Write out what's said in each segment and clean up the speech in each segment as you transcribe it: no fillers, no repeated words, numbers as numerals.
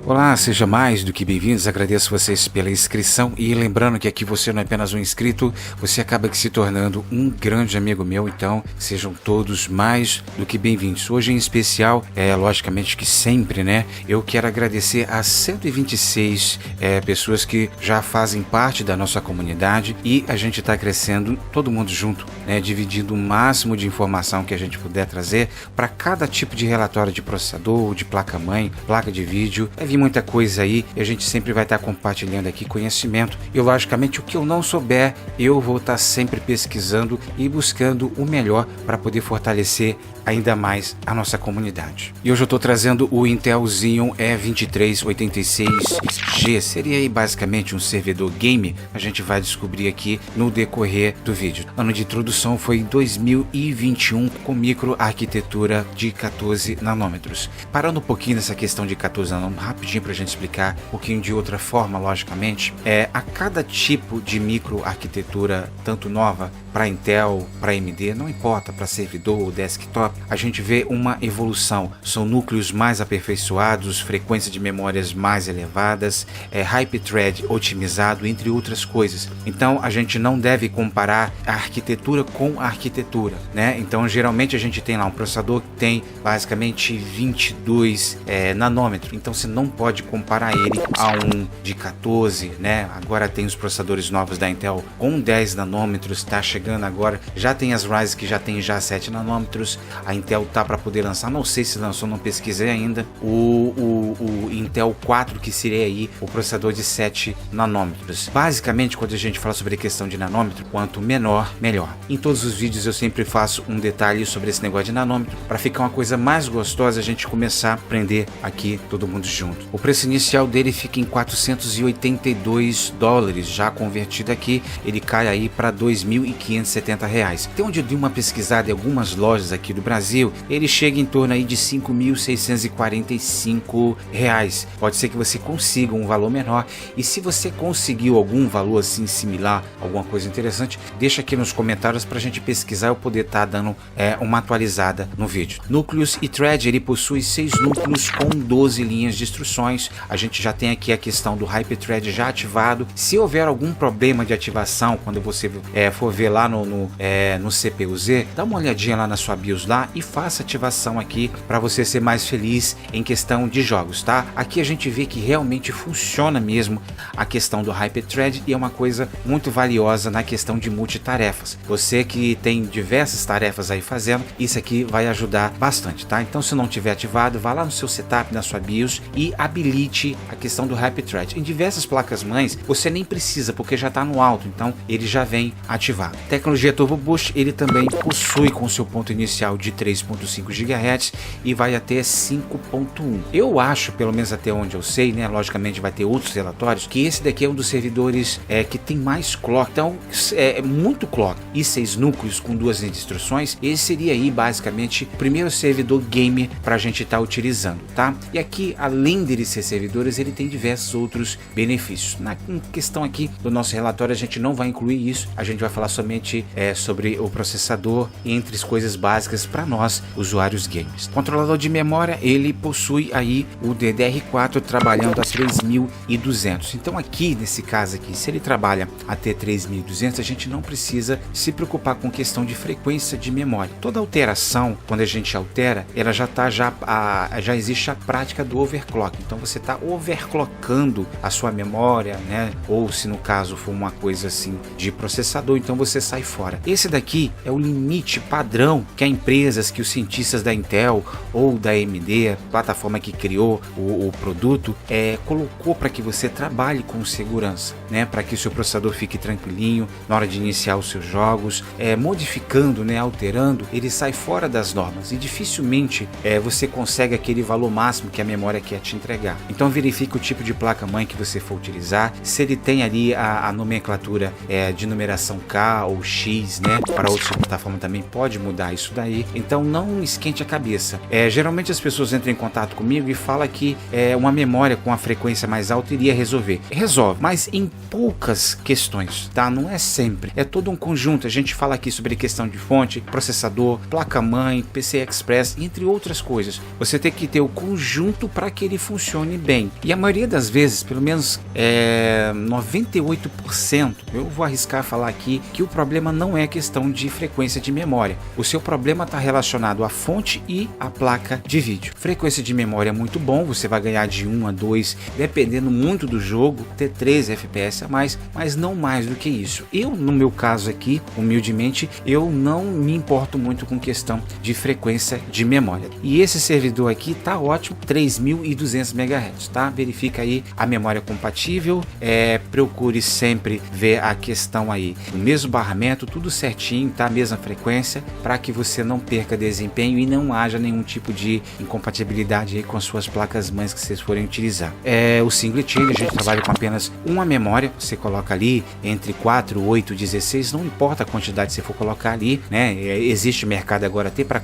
Olá, seja mais do que bem-vindos, agradeço vocês pela inscrição e lembrando que aqui você não é apenas um inscrito, você acaba se tornando um grande amigo meu, então sejam todos mais do que bem-vindos. Hoje em especial, logicamente que sempre, né, eu quero agradecer a 126 pessoas que já fazem parte da nossa comunidade e a gente está crescendo todo mundo junto, né, dividindo o máximo de informação que a gente puder trazer para cada tipo de relatório de processador, de placa-mãe, placa de vídeo. Vai vir muita coisa aí e a gente sempre vai estar compartilhando aqui conhecimento e logicamente o que eu não souber eu vou estar sempre pesquisando e buscando o melhor para poder fortalecer ainda mais a nossa comunidade. E hoje eu estou trazendo o Intel Xeon E2386G, seria aí basicamente um servidor game, a gente vai descobrir aqui no decorrer do vídeo. Ano de introdução foi 2021 com microarquitetura de 14 nanômetros. Parando um pouquinho nessa questão de 14 nanômetros, rapidinho para a gente explicar um pouquinho de outra forma, logicamente, a cada tipo de microarquitetura, tanto nova para Intel, para AMD, não importa, para servidor ou desktop, a gente vê uma evolução. São núcleos mais aperfeiçoados, frequência de memórias mais elevadas, Hyper-Thread otimizado, entre outras coisas. Então a gente não deve comparar a arquitetura com a arquitetura, né? Então geralmente a gente tem lá um processador que tem basicamente 22 nanômetros, então você não pode comparar ele a um de 14, né? Agora tem os processadores novos da Intel com 10 nanômetros, tá chegando agora, já tem as Ryzen que já tem 7 nanômetros, a Intel tá para poder lançar, não sei se lançou, não pesquisei ainda, o Intel 4, que seria aí o processador de 7 nanômetros. Basicamente, quando a gente fala sobre a questão de nanômetro, quanto menor, melhor. Em todos os vídeos eu sempre faço um detalhe sobre esse negócio de nanômetro, para ficar uma coisa mais gostosa, a gente começar a aprender aqui todo mundo junto. O preço inicial dele fica em $482, já convertido aqui, ele cai aí para R$2.570. Até onde eu dei uma pesquisada em algumas lojas aqui do Brasil, ele chega em torno aí de R$5.645. Pode ser que você consiga um valor menor, e se você conseguiu algum valor assim similar, alguma coisa interessante, deixa aqui nos comentários para a gente pesquisar e eu poder estar dando uma atualizada no vídeo. Núcleos e thread, ele possui 6 núcleos com 12 linhas de instruções. A gente já tem aqui a questão do Hyper-Thread já ativado. Se houver algum problema de ativação, quando você for ver lá no CPU-Z, dá uma olhadinha lá na sua BIOS lá e faça ativação aqui para você ser mais feliz em questão de jogos, tá? Aqui a gente vê que realmente funciona mesmo a questão do Hyper-Thread e é uma coisa muito valiosa na questão de multitarefas. Você que tem diversas tarefas aí fazendo, isso aqui vai ajudar bastante, tá? Então se não tiver ativado, vá lá no seu setup, na sua BIOS e habilite a questão do Hyper-Thread. Em diversas placas mães você nem precisa porque já está no alto, então ele já vem ativado. Tecnologia Turbo Boost, ele também possui com seu ponto inicial de 3.5 GHz e vai até 5.1. Eu acho, pelo menos até onde eu sei, né, logicamente vai ter outros relatórios, que esse daqui é um dos servidores que tem mais clock, então é muito clock e 6 núcleos com 2 linhas de instruções. Esse seria aí basicamente o primeiro servidor game para a gente estar utilizando, tá? E aqui, além dele ser servidores, ele tem diversos outros benefícios. Na questão aqui do nosso relatório a gente não vai incluir isso, a gente vai falar somente sobre o processador, entre as coisas básicas para nós usuários games. Controlador de memória, ele possui aí o DDR4 trabalhando a 3200. Então aqui nesse caso aqui, se ele trabalha até 3200, a gente não precisa se preocupar com questão de frequência de memória. Toda alteração, quando a gente altera, ela já existe a prática do overclock. Então você está overclockando a sua memória, né? Ou se no caso for uma coisa assim de processador, então você sai fora. Esse daqui é o limite padrão que as empresas, que os cientistas da Intel ou da AMD, a plataforma que criou o produto, colocou para que você trabalhe com segurança, né? Para que o seu processador fique tranquilinho na hora de iniciar os seus jogos, modificando, né? Alterando, ele sai fora das normas e dificilmente você consegue aquele valor máximo que a memória quer te entregar. Então verifique o tipo de placa-mãe que você for utilizar, se ele tem ali a nomenclatura de numeração K ou X, né? Para outras plataformas também pode mudar isso daí. Então não esquente a cabeça. Geralmente as pessoas entram em contato comigo e falam que uma memória com a frequência mais alta iria resolver. Resolve, mas em poucas questões, tá? Não é sempre. É todo um conjunto. A gente fala aqui sobre questão de fonte, processador, placa-mãe, PCI Express, entre outras coisas. Você tem que ter o conjunto para que ele funcione bem. E a maioria das vezes, pelo menos 98%, eu vou arriscar falar aqui que o problema não é questão de frequência de memória. O seu problema está relacionado à fonte e à placa de vídeo. Frequência de memória é muito bom, você vai ganhar de 1 a 2, dependendo muito do jogo, ter 13 FPS a mais, mas não mais do que isso. Eu, no meu caso aqui, humildemente, eu não me importo muito com questão de frequência de memória. E esse servidor aqui tá ótimo, 3200 MHz, tá? Verifica aí a memória compatível, procure sempre ver a questão aí, o mesmo barramento, tudo certinho, tá? Mesma frequência, para que você não perca desempenho e não haja nenhum tipo de incompatibilidade aí com as suas placas mães que vocês forem utilizar. O single chain, a gente trabalha com apenas uma memória, você coloca ali entre 4, 8, 16, não importa a quantidade que você for colocar ali, né? Existe mercado agora até para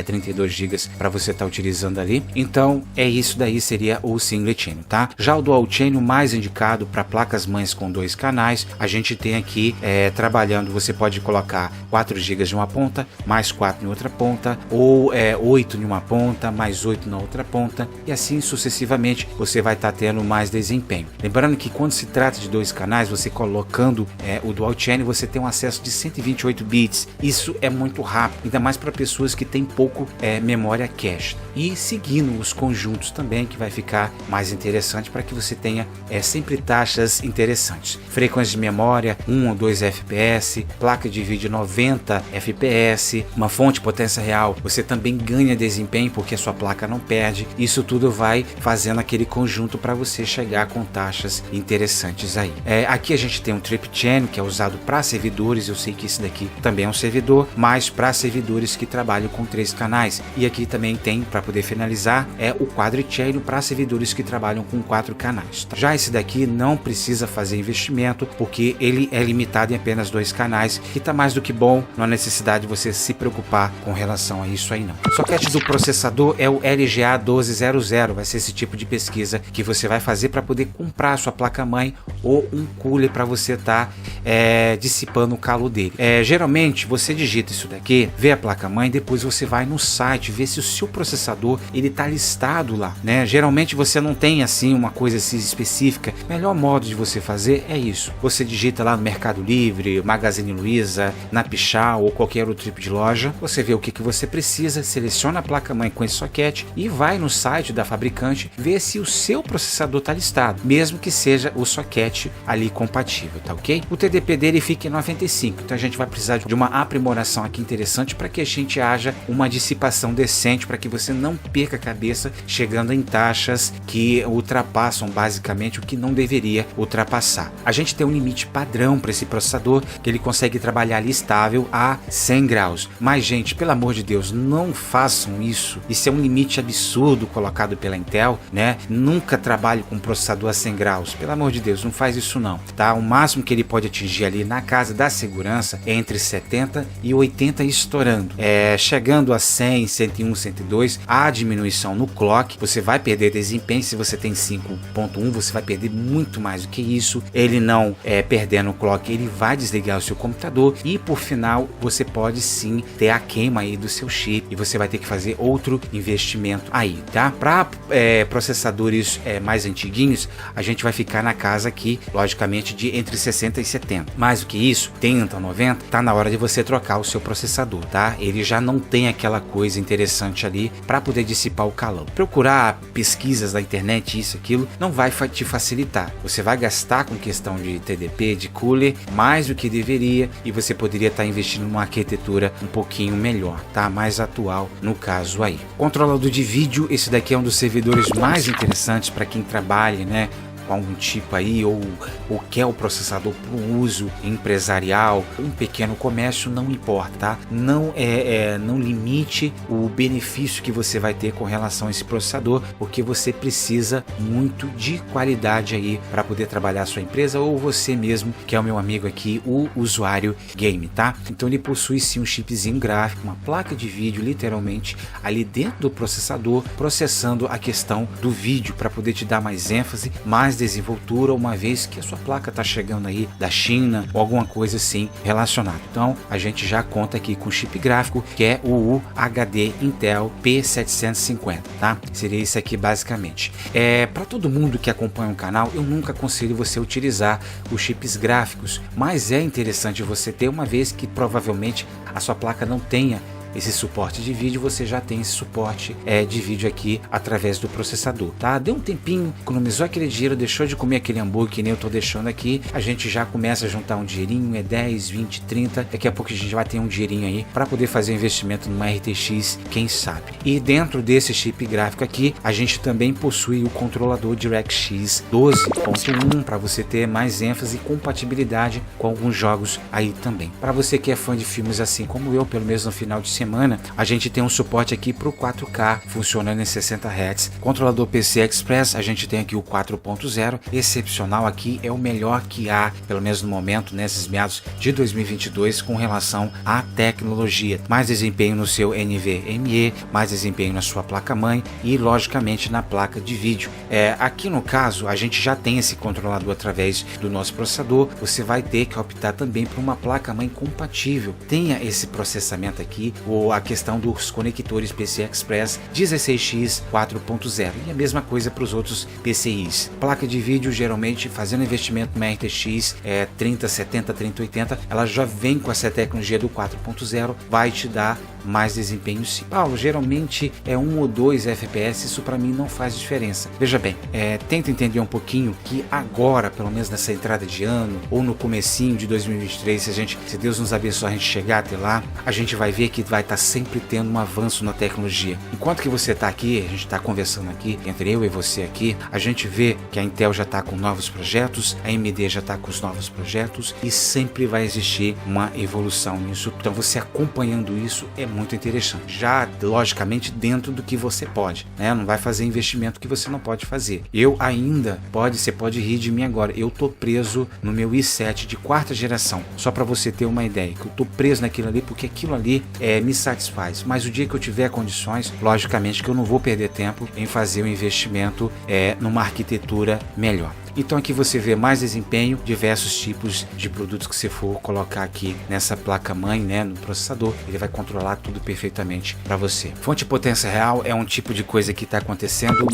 32 GB para você estar utilizando ali. Então isso daí seria o single chain, tá? Já o dual chain, o mais indicado para placas mães com 2 canais, a gente tem aqui trabalhando, você pode colocar 4 GB de uma ponta, mais 4 em outra ponta, ou 8 em uma ponta, mais 8 na outra ponta, e assim sucessivamente você vai estar tendo mais desempenho. Lembrando que quando se trata de 2 canais, você colocando o dual chain, você tem um acesso de 128 bits. Isso é muito rápido, ainda mais para pessoas que têm pouco memória cache. E seguindo os conjuntos também, que vai ficar mais interessante para que você tenha sempre taxas interessantes. Frequência de memória 1 ou 2 FPS, placa de vídeo 90 FPS, uma fonte potência real, você também ganha desempenho porque a sua placa não perde. Isso tudo vai fazendo aquele conjunto para você chegar com taxas interessantes aí. Aqui a gente tem um trip chain que é usado para servidores, eu sei que esse daqui também é um servidor, mas para servidores que trabalham com 3 canais. E aqui também tem, para poder finalizar, o quadri chain para servidores que trabalham com 4 canais. Já esse daqui não precisa fazer investimento porque ele é limitado em apenas 2 canais, que está mais do que bom, não há necessidade de você se preocupar com relação a isso aí não. O socket do processador é o LGA 1200, vai ser esse tipo de pesquisa que você vai fazer para poder comprar a sua placa-mãe ou um cooler para você estar dissipando o calor dele. Geralmente você digita isso daqui, vê a placa-mãe, depois você vai no site, vê se o seu processador ele está listado lá, né? Geralmente você não tem assim uma coisa assim específica. O melhor modo de você fazer é isso. Você digita lá no Mercado Livre, Magazine Luiza, na Pichau ou qualquer outro tipo de loja. Você vê o que você precisa, seleciona a placa-mãe com esse socket e vai no site da fabricante ver se o seu processador está listado, mesmo que seja o socket ali compatível, tá ok? O TDP dele fica em 95, então a gente vai precisar de uma aprimoração aqui interessante para que a gente haja uma dissipação decente, para que você não perca a cabeça chegando em taxas que ultrapassam basicamente o que não deveria ultrapassar. A gente tem um limite padrão para esse processador, que ele consegue trabalhar ali estável a 100 graus. Mas gente, pelo amor de Deus, não façam isso. Isso é um limite absurdo colocado pela Intel, né? Nunca trabalhe com processador a 100 graus. Pelo amor de Deus, não faz isso não, tá? O máximo que ele pode atingir ali na casa da segurança é entre 70 e 80 estourando. Chegando a 100, 101, 102, há diminuição no clock, você vai perder desempenho. Se você tem 5.1, você vai perder muito mais do que isso. Ele não perdendo o clock, ele vai desligar o seu computador e por final você pode sim ter a queima aí do seu chip e você vai ter que fazer outro investimento aí, tá? Para processadores mais antiguinhos, a gente vai ficar na casa aqui, logicamente, de entre 60 e 70. Mais do que isso, 80, 90, tá na hora de você trocar o seu processador, tá? Ele já não tem aquela coisa interessante ali para poder dissipar o calor. Procurar pesquisas na internet, isso, aquilo, não vai te facilitar. Você vai gastar com questão de TDP, de cooler, mais do que deveria, e você poderia estar investindo numa arquitetura um pouquinho melhor, tá? Mais atual no caso aí. Controlador de vídeo, esse daqui é um dos servidores mais interessantes para quem trabalha, né, com algum tipo aí, ou quer o processador para um uso empresarial, um pequeno comércio, não importa, tá? Não limite o benefício que você vai ter com relação a esse processador, porque você precisa muito de qualidade aí para poder trabalhar a sua empresa, ou você mesmo, que é o meu amigo aqui, o usuário game, tá? Então ele possui sim um chipzinho gráfico, uma placa de vídeo literalmente ali dentro do processador, processando a questão do vídeo para poder te dar mais ênfase, mais desenvoltura, uma vez que a sua placa está chegando aí da China ou alguma coisa assim relacionada. Então a gente já conta aqui com o chip gráfico, que é o UHD Intel P750, tá? Seria isso aqui basicamente. Para todo mundo que acompanha o canal, eu nunca aconselho você utilizar os chips gráficos, mas é interessante você ter, uma vez que provavelmente a sua placa não tenha esse suporte de vídeo, você já tem esse suporte de vídeo aqui através do processador, tá? Deu um tempinho, economizou aquele dinheiro, deixou de comer aquele hambúrguer que nem eu tô deixando aqui, a gente já começa a juntar um dinheirinho, 10, 20, 30, daqui a pouco a gente vai ter um dinheirinho aí para poder fazer um investimento numa RTX, quem sabe. E dentro desse chip gráfico aqui, a gente também possui o controlador DirectX 12.1 para você ter mais ênfase e compatibilidade com alguns jogos aí também. Para você que é fã de filmes assim como eu, pelo menos no final de semana, a gente tem um suporte aqui para o 4K funcionando em 60 Hz. Controlador PCI Express, a gente tem aqui o 4.0, excepcional aqui, é o melhor que há, pelo menos no momento, nesses meados de 2022, com relação à tecnologia. Mais desempenho no seu NVMe, mais desempenho na sua placa-mãe e, logicamente, na placa de vídeo. Aqui no caso, a gente já tem esse controlador através do nosso processador, você vai ter que optar também por uma placa-mãe compatível. Tenha esse processamento aqui, ou a questão dos conectores PCI Express 16x 4.0 e a mesma coisa para os outros PCIs. Placa de vídeo, geralmente fazendo investimento na RTX 3070, 3080, ela já vem com essa tecnologia do 4.0, vai te dar mais desempenho sim. Paulo, geralmente é 1 ou 2 FPS, isso para mim não faz diferença. Veja bem, tenta entender um pouquinho que agora, pelo menos nessa entrada de ano, ou no comecinho de 2023, se Deus nos abençoar a gente chegar até lá, a gente vai ver que vai estar sempre tendo um avanço na tecnologia. Enquanto que você está aqui, a gente está conversando aqui, entre eu e você aqui, a gente vê que a Intel já está com novos projetos, a AMD já está com os novos projetos e sempre vai existir uma evolução nisso. Então você acompanhando isso é muito interessante. Já, logicamente, dentro do que você pode, né? Não vai fazer investimento que você não pode fazer. Eu ainda, você pode rir de mim agora, eu tô preso no meu i7 de 4ª geração. Só para você ter uma ideia, que eu tô preso naquilo ali porque aquilo ali me satisfaz. Mas o dia que eu tiver condições, logicamente que eu não vou perder tempo em fazer um investimento numa arquitetura melhor. Então aqui você vê mais desempenho, diversos tipos de produtos que você for colocar aqui nessa placa-mãe, né, no processador, ele vai controlar tudo perfeitamente para você. Fonte de potência real é um tipo de coisa que está acontecendo,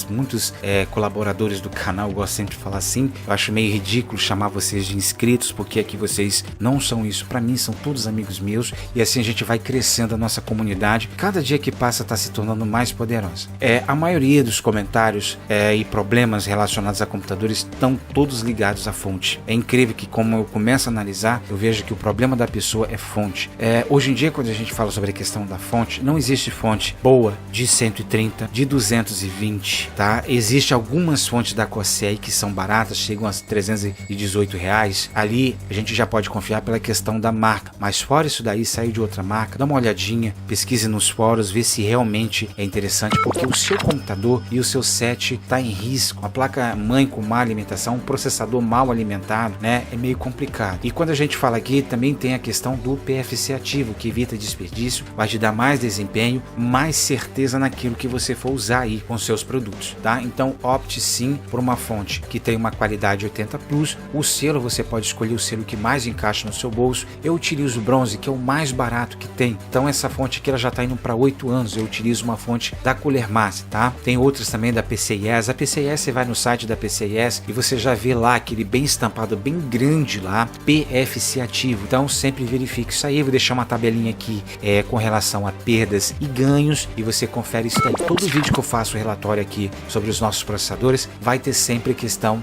muitos colaboradores do canal gostam sempre de falar assim, eu acho meio ridículo chamar vocês de inscritos, porque aqui vocês não são isso, para mim são todos amigos meus, e assim a gente vai crescendo a nossa comunidade, cada dia que passa está se tornando mais poderosa. A maioria dos comentários e problemas relacionados a computadores estão todos ligados à fonte. É incrível que, como eu começo a analisar, eu vejo que o problema da pessoa é fonte. Hoje em dia, quando a gente fala sobre a questão da fonte, não existe fonte boa de 130, de 220, tá? Existem algumas fontes da Corsair que são baratas, chegam a R$318. Ali a gente já pode confiar pela questão da marca, mas fora isso daí, saiu de outra marca, dá uma olhadinha, pesquise nos fóruns, vê se realmente é interessante, porque o seu computador e o seu set está em risco. A placa mãe com má alimentação, um processador mal alimentado, né, é meio complicado. E quando a gente fala aqui, também tem a questão do PFC ativo, que evita desperdício, vai te dar mais desempenho, mais certeza naquilo que você for usar aí com seus produtos, tá? Então opte sim por uma fonte que tem uma qualidade 80 Plus. O selo, você pode escolher o selo que mais encaixa no seu bolso. Eu utilizo o bronze, que é o mais barato que tem. Então essa fonte aqui ela já está indo para 8 anos. Eu utilizo uma fonte da Cooler Master, tá? Tem outras também da PCIe. A PCIe, você vai no site da PCIe e você já vê lá aquele bem estampado, bem grande lá, PFC ativo. Então sempre verifique isso aí. Eu vou deixar uma tabelinha aqui com relação a perdas e ganhos e você confere isso daí. Todo vídeo que eu faço relatório aqui sobre os nossos processadores vai ter sempre a questão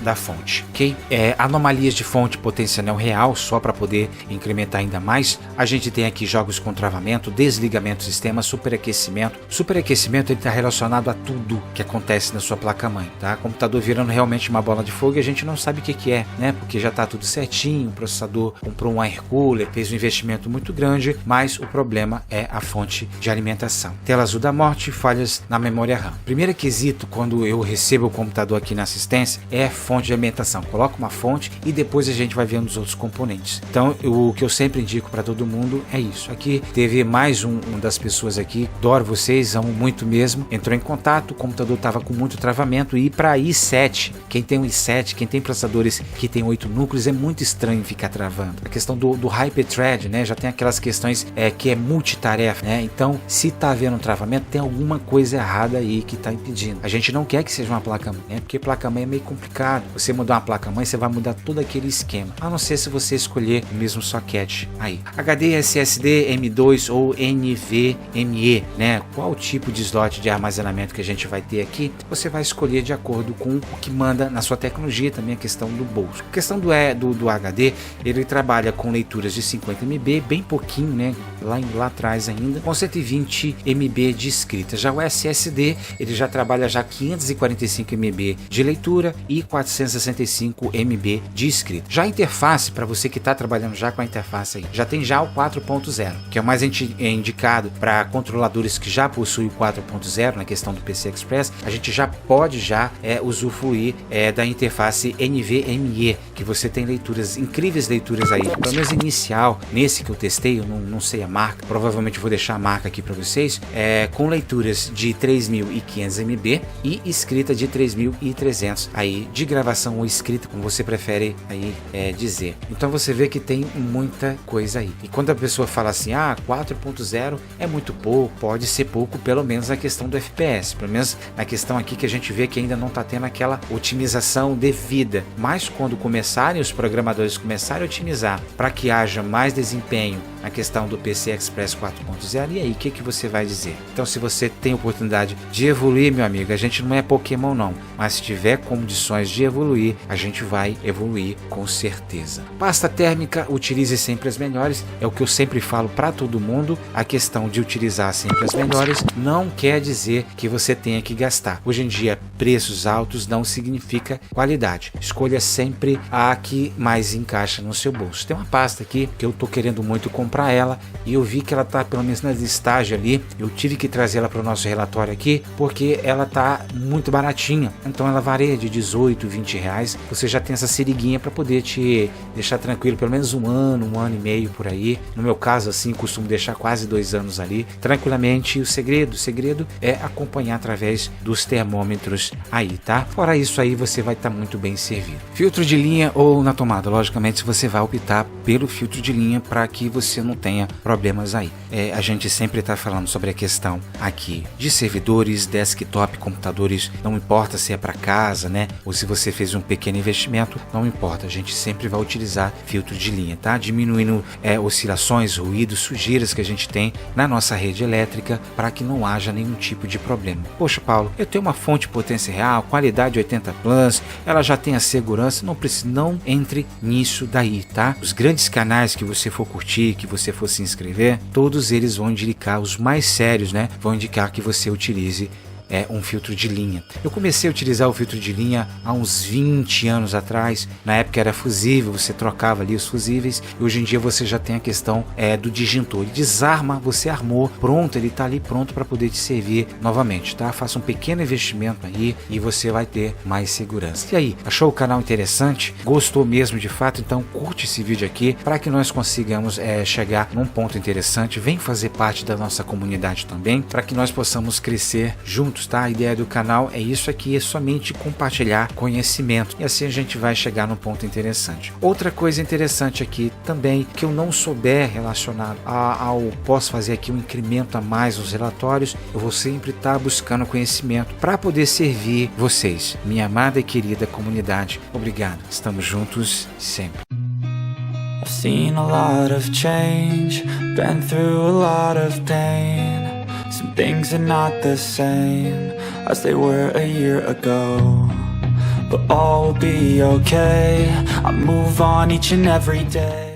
da fonte, ok? Anomalias de fonte, potência não real, só para poder incrementar ainda mais. A gente tem aqui jogos com travamento, desligamento do sistema, superaquecimento. Superaquecimento ele está relacionado a tudo que acontece na sua placa-mãe, tá? Computador computador virando realmente uma bola de fogo e a gente não sabe o que é, né? Porque já está tudo certinho, o processador comprou um air cooler, fez um investimento muito grande, mas o problema é a fonte de alimentação. Tela azul da morte, falhas na memória RAM. Primeiro quesito, quando eu recebo o computador aqui na assistência, é fonte de alimentação. Coloca uma fonte e depois a gente vai vendo os outros componentes. Então, o que eu sempre indico para todo mundo é isso. Aqui teve mais um das pessoas aqui, adoro vocês, amo muito mesmo, entrou em contato, o computador estava com muito travamento e para i7, quem tem um i7, quem tem processadores que tem 8 núcleos, é muito estranho ficar travando. A questão do Hyper-Thread, né, já tem aquelas questões que é multitarefa, né, então se tá havendo um travamento, tem alguma coisa errada aí que tá impedindo. A gente não quer que seja uma placa-mãe, né, porque placa-mãe é meio complicado. Você mudar uma placa-mãe, você vai mudar todo aquele esquema, a não ser se você escolher o mesmo socket aí. HD, SSD, M2 ou NVMe, né, qual tipo de slot de armazenamento que a gente vai ter aqui, você vai escolher de acordo com o que manda na sua tecnologia, também a questão do bolso. A questão do HD, ele trabalha com leituras de 50 MB, bem pouquinho, né, lá atrás ainda, com 120 MB de escrita. Já o SSD, ele já trabalha já 545 MB de leitura e 465 MB de escrita. Já a interface, para você que está trabalhando já com a interface aí, já tem já o 4.0, que é o mais indicado para controladores que já possuem o 4.0 na questão do PCI Express. A gente já pode usufruir da interface NVMe, que você tem leituras, incríveis leituras aí, pelo menos inicial, nesse que eu testei, eu não sei a marca, provavelmente vou deixar a marca aqui para vocês, com leituras de 3.500 MB e escrita de 3.300 aí, de gravação ou escrita, como você prefere aí dizer. Então você vê que tem muita coisa aí. E quando a pessoa fala assim, 4.0 é muito pouco, pode ser pouco, pelo menos na questão do FPS, pelo menos na questão aqui que a gente vê que ainda não está tendo aquela otimização devida, mas quando os programadores começarem a otimizar para que haja mais desempenho na questão do PCI Express 4.0, e aí, o que você vai dizer? Então, se você tem oportunidade de evoluir, meu amigo, a gente não é Pokémon não, mas se tiver condições de evoluir, a gente vai evoluir com certeza. Pasta térmica, utilize sempre as melhores, é o que eu sempre falo para todo mundo. A questão de utilizar sempre as melhores não quer dizer que você tenha que gastar. Hoje em dia, preços altos não significa qualidade. Escolha sempre a que mais encaixa no seu bolso. Tem uma pasta aqui que eu tô querendo muito comprar ela e eu vi que ela tá pelo menos na listagem ali. Eu tive que trazer ela para o nosso relatório aqui porque ela tá muito baratinha. Então ela varia de 18, 20 reais. Você já tem essa siriguinha para poder te deixar tranquilo pelo menos um ano e meio por aí. No meu caso, assim, costumo deixar quase 2 anos ali tranquilamente. E o segredo é acompanhar através dos termômetros aí, tá? Fora isso aí, você vai estar muito bem servido. Filtro de linha ou na tomada, logicamente você vai optar pelo filtro de linha para que você não tenha problemas aí. A gente sempre está falando sobre a questão aqui de servidores, desktop, computadores, não importa se é para casa, né, ou se você fez um pequeno investimento, não importa, a gente sempre vai utilizar filtro de linha, tá? Diminuindo oscilações, ruídos, sujeiras que a gente tem na nossa rede elétrica para que não haja nenhum tipo de problema. Poxa, Paulo, eu tenho uma fonte de potência real, qualidade 80 plus, ela já tem a segurança, não entre nisso daí, tá? Os grandes canais que você for curtir, que você for se inscrever, todos eles vão indicar, os mais sérios, né, vão indicar que você utilize um filtro de linha. Eu comecei a utilizar o filtro de linha há uns 20 anos atrás. Na época era fusível, você trocava ali os fusíveis, e hoje em dia você já tem a questão do disjuntor. Ele desarma, você armou, pronto, ele está ali pronto para poder te servir novamente, tá? Faça um pequeno investimento aí e você vai ter mais segurança. E aí, achou o canal interessante? Gostou mesmo de fato? Então curte esse vídeo aqui para que nós consigamos chegar num ponto interessante. Vem fazer parte da nossa comunidade também, para que nós possamos crescer juntos. Tá? A ideia do canal é isso aqui, é somente compartilhar conhecimento e assim a gente vai chegar num ponto interessante. Outra coisa interessante aqui também, que eu não souber relacionado posso fazer aqui um incremento a mais nos relatórios, eu vou sempre estar buscando conhecimento para poder servir vocês, minha amada e querida comunidade. Obrigado, estamos juntos sempre. I've seen a lot of change, been through a lot of pain. Some things are not the same as they were a year ago, but all will be okay. I move on each and every day.